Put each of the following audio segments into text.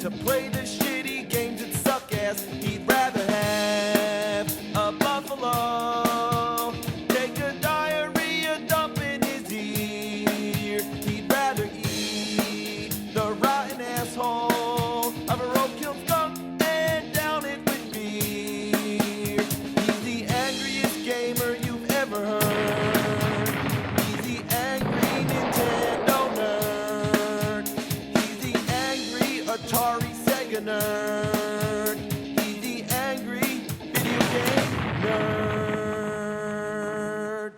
to play the shitty games that suck ass. He'd rather have a buffalo take a diarrhea dump in his ear. He'd rather eat the rotten asshole of a roadkill skunk and down it with beer. He's the angriest gamer you've ever heard. He's the angry Nintendo nerd. He's the angry Atari Sega nerd. He's the angry video game nerd.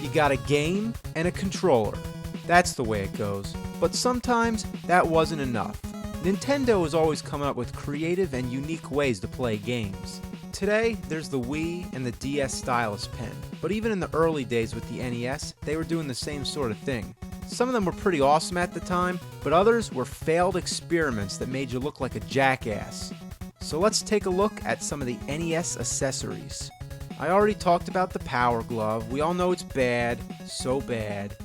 You got a game and a controller. That's the way it goes. But sometimes that wasn't enough. Nintendo is always coming up with creative and unique ways to play games. Today, there's the Wii and the DS stylus pen. But even in the early days with the NES, they were doing the same sort of thing. Some of them were pretty awesome at the time, but others were failed experiments that made you look like a jackass. So let's take a look at some of the NES accessories. I already talked about the Power Glove. We all know it's bad, so bad.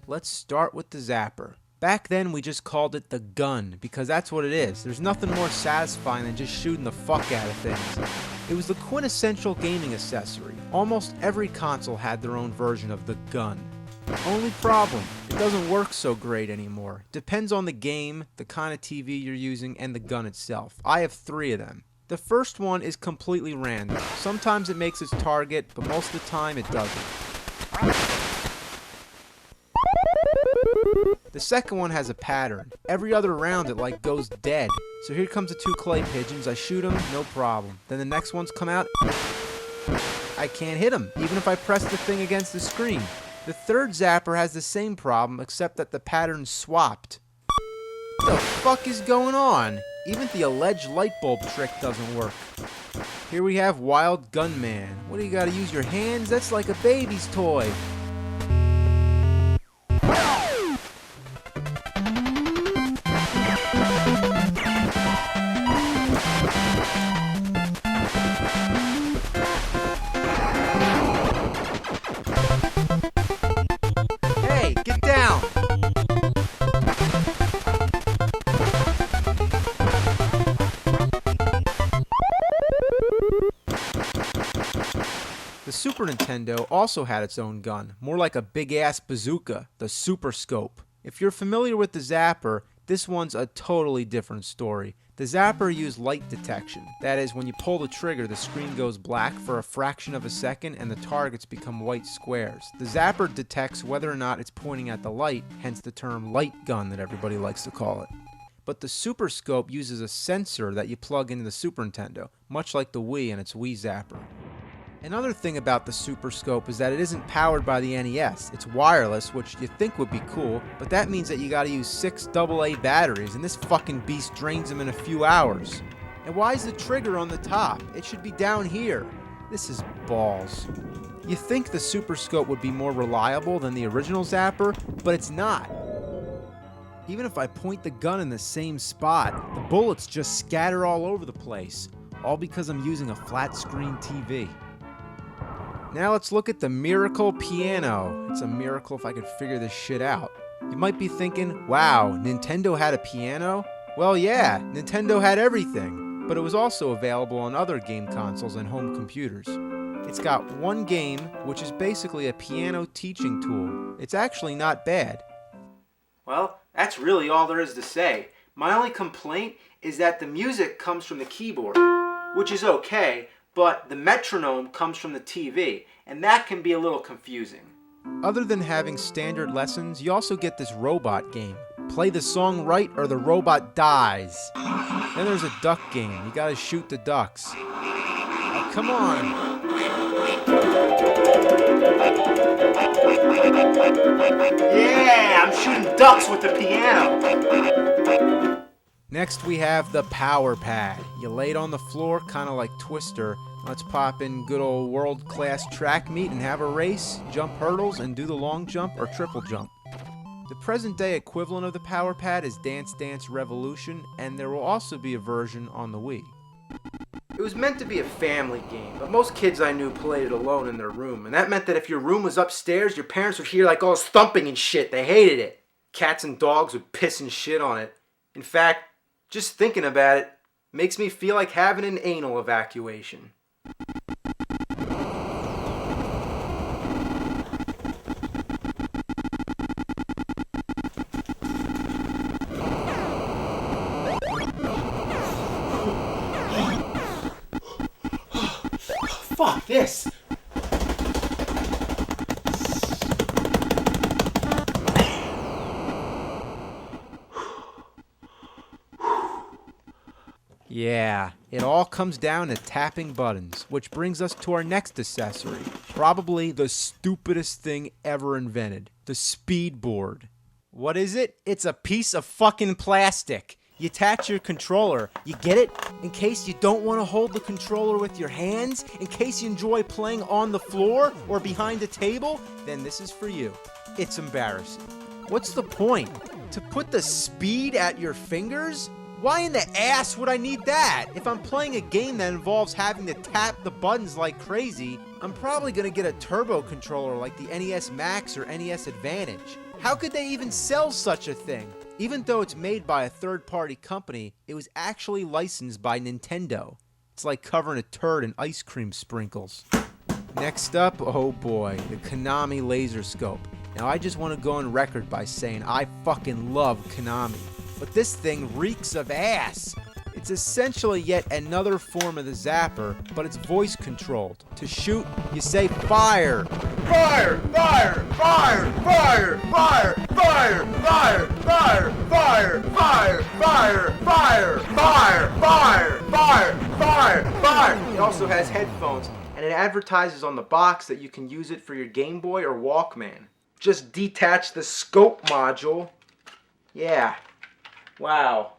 Let's start with the Zapper. Back then we just called it the gun, because that's what it is. There's nothing more satisfying than just shooting the fuck out of things. It was the quintessential gaming accessory. Almost every console had their own version of the gun. Only problem, it doesn't work so great anymore. Depends on the game, the kind of TV you're using, and the gun itself. I have 3 of them. The first one is completely random. Sometimes it makes its target, but most of the time it doesn't. The second one has a pattern. Every other round it like goes dead. So here comes the 2 clay pigeons. I shoot them, no problem. Then the next ones come out. I can't hit them, even if I press the thing against the screen. The third Zapper has the same problem, except that the pattern's swapped. What the fuck is going on? Even the alleged light bulb trick doesn't work. Here we have Wild Gunman. What do you gotta use your hands? That's like a baby's toy. Hey, get down! The Super Nintendo also had its own gun, more like a big-ass bazooka, the Super Scope. If you're familiar with the Zapper, this one's a totally different story. The Zapper used light detection. That is, when you pull the trigger, the screen goes black for a fraction of a second and the targets become white squares. The Zapper detects whether or not it's pointing at the light, hence the term light gun that everybody likes to call it. But the Super Scope uses a sensor that you plug into the Super Nintendo, much like the Wii and its Wii Zapper. Another thing about the Super Scope is that it isn't powered by the NES. It's wireless, which you think would be cool, but that means that you gotta use 6 AA batteries, and this fucking beast drains them in a few hours. And why is the trigger on the top? It should be down here. This is balls. You think the Super Scope would be more reliable than the original Zapper, but it's not. Even if I point the gun in the same spot, the bullets just scatter all over the place, all because I'm using a flat screen TV. Now let's look at the Miracle Piano. It's a miracle if I could figure this shit out. You might be thinking, wow, Nintendo had a piano? Well, yeah, Nintendo had everything, but it was also available on other game consoles and home computers. It's got one game, which is basically a piano teaching tool. It's actually not bad. Well, that's really all there is to say. My only complaint is that the music comes from the keyboard, which is okay, but the metronome comes from the TV, and that can be a little confusing. Other than having standard lessons, you also get this robot game. Play the song right or the robot dies. Then there's a duck game. You gotta shoot the ducks. Oh, come on. Yeah, I'm shooting ducks with the piano. Next we have the Power Pad. You lay it on the floor, kind of like Twister. Let's pop in good old world-class track meet and have a race, jump hurdles, and do the long jump or triple jump. The present-day equivalent of the Power Pad is Dance Dance Revolution, and there will also be a version on the Wii. It was meant to be a family game, but most kids I knew played it alone in their room, and that meant that if your room was upstairs, your parents would hear like all this thumping and shit. They hated it. Cats and dogs would piss and shit on it. In fact, just thinking about it makes me feel like having an anal evacuation. Fuck this! Yeah, it all comes down to tapping buttons, which brings us to our next accessory. Probably the stupidest thing ever invented, the speed board. What is it? It's a piece of fucking plastic. You attach your controller. You get it? In case you don't want to hold the controller with your hands, in case you enjoy playing on the floor or behind a table, then this is for you. It's embarrassing. What's the point? To put the speed at your fingers? Why in the ass would I need that? If I'm playing a game that involves having to tap the buttons like crazy, I'm probably gonna get a turbo controller like the NES Max or NES Advantage. How could they even sell such a thing? Even though it's made by a third-party company, it was actually licensed by Nintendo. It's like covering a turd in ice cream sprinkles. Next up, oh boy, the Konami Laser Scope. Now I just want to go on record by saying I fucking love Konami. But this thing reeks of ass. It's essentially yet another form of the zapper, but it's voice controlled. To shoot, you say fire. Fire! Fire! Fire! Fire! Fire! Fire! Fire! Fire! Fire! Fire! Fire! Fire! Fire! Fire! Fire! Fire! Fire! It also has headphones, and it advertises on the box that you can use it for your Game Boy or Walkman. Just detach the scope module. Yeah. Wow.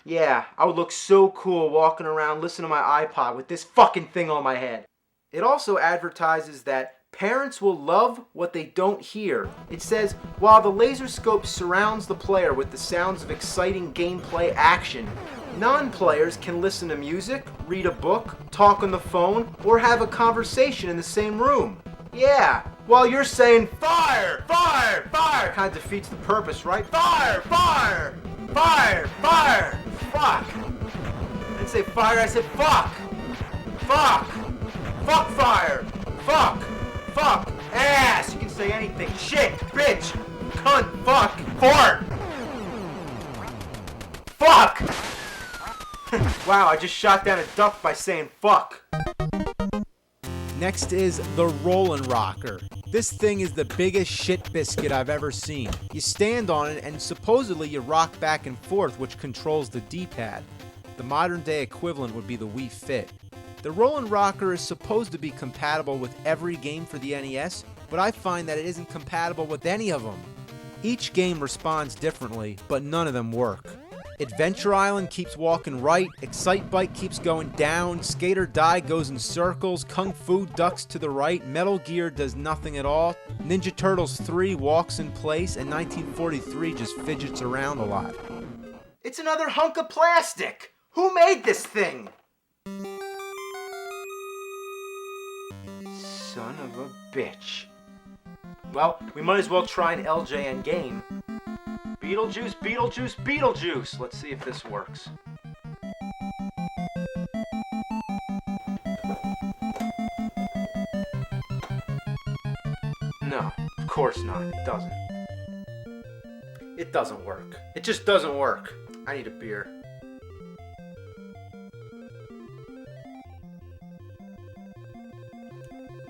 Yeah, I would look so cool walking around listening to my iPod with this fucking thing on my head. It also advertises that parents will love what they don't hear. It says, while the laser scope surrounds the player with the sounds of exciting gameplay action, non-players can listen to music, read a book, talk on the phone, or have a conversation in the same room. Yeah, while you're saying fire, fire, fire, kind of defeats the purpose, right? Fire, fire, fire, fire, fuck. I didn't say fire, I said fuck. Fuck. Fuck fire. Fuck. Fuck. Ass. You can say anything. Shit. Bitch. Cunt. Fuck. Fart. Fuck. Wow, I just shot down a duck by saying fuck. Next is the Rollin' Rocker. This thing is the biggest shit biscuit I've ever seen. You stand on it and supposedly you rock back and forth, which controls the D-pad. The modern day equivalent would be the Wii Fit. The Rollin' Rocker is supposed to be compatible with every game for the NES, but I find that it isn't compatible with any of them. Each game responds differently, but none of them work. Adventure Island keeps walking right, Excite Bike keeps going down, Skate or Die goes in circles, Kung Fu ducks to the right, Metal Gear does nothing at all, Ninja Turtles 3 walks in place, and 1943 just fidgets around a lot. It's another hunk of plastic! Who made this thing? Son of a bitch. Well, we might as well try an LJN game. Beetlejuice, Beetlejuice, Beetlejuice! Let's see if this works. No, of course not. It doesn't. It doesn't work. It just doesn't work. I need a beer.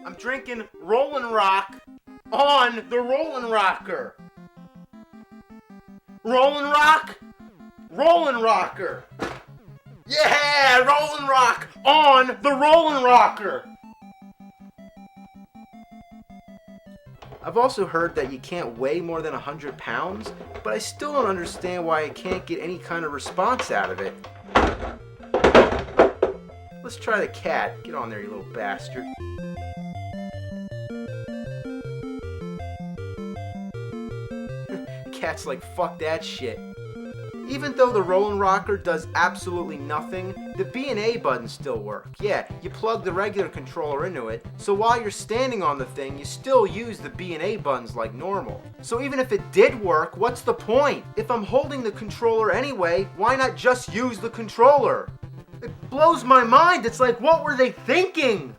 I'm drinking Rollin' Rock on the Rollin' Rocker. Rollin' Rock? Rollin' Rocker. Yeah, Rollin' Rock on the Rollin' Rocker. I've also heard that you can't weigh more than 100 pounds, but I still don't understand why I can't get any kind of response out of it. Let's try the cat. Get on there, you little bastard. Cat's like, fuck that shit. Even though the Rollin' Rocker does absolutely nothing, the B and A buttons still work. Yeah, you plug the regular controller into it, so while you're standing on the thing, you still use the B and A buttons like normal. So even if it did work, what's the point? If I'm holding the controller anyway, why not just use the controller? It blows my mind. It's like, what were they thinking?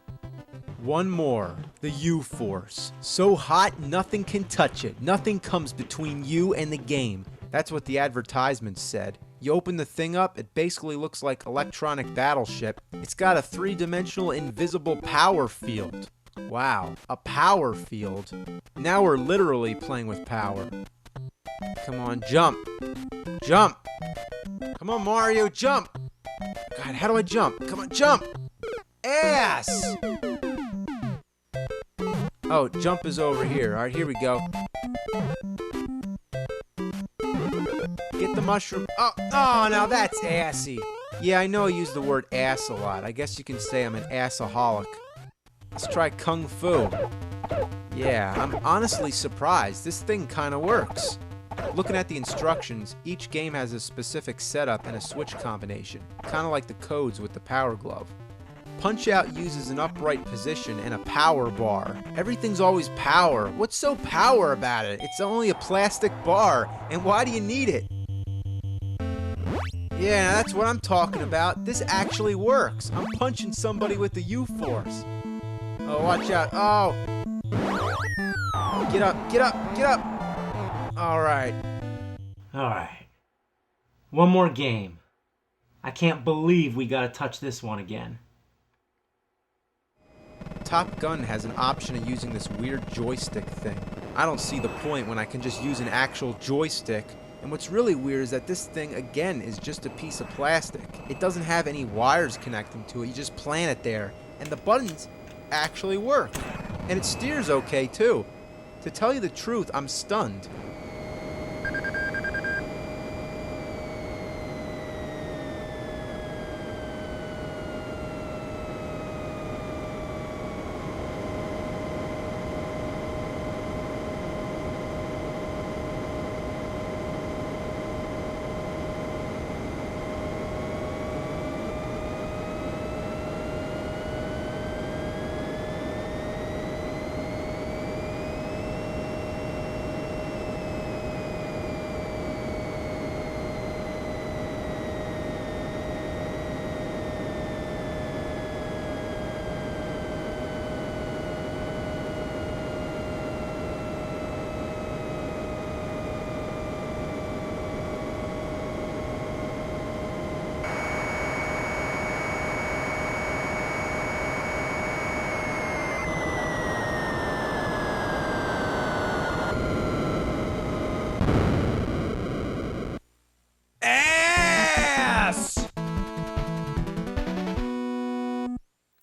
One more. The U-Force. So hot, nothing can touch it. Nothing comes between you and the game. That's what the advertisement said. You open the thing up, it basically looks like electronic battleship. It's got a three-dimensional invisible power field. Wow, a power field. Now we're literally playing with power. Come on, jump. Jump. Come on, Mario, jump. God, how do I jump? Come on, jump. Ass. Oh, jump is over here. All right, here we go. Get the mushroom. Oh, now that's assy. Yeah, I know I use the word ass a lot. I guess you can say I'm an assaholic. Let's try Kung Fu. Yeah, I'm honestly surprised. This thing kind of works. Looking at the instructions, each game has a specific setup and a switch combination, kind of like the codes with the Power Glove. Punch-Out uses an upright position and a power bar. Everything's always power. What's so power about it? It's only a plastic bar, and why do you need it? Yeah, that's what I'm talking about. This actually works. I'm punching somebody with the U-Force. Oh, watch out. Oh. Get up, get up, get up. All right. All right. One more game. I can't believe we gotta touch this one again. Top Gun has an option of using this weird joystick thing. I don't see the point when I can just use an actual joystick. And what's really weird is that this thing, again, is just a piece of plastic. It doesn't have any wires connecting to it. You just plant it there. And the buttons actually work. And it steers okay, too. To tell you the truth, I'm stunned.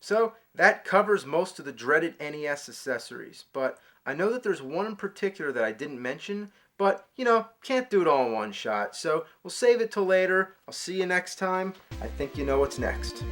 So that covers most of the dreaded NES accessories, but I know that there's one in particular that I didn't mention, but, can't do it all in one shot, so we'll save it till later. I'll see you next time. I think you know what's next.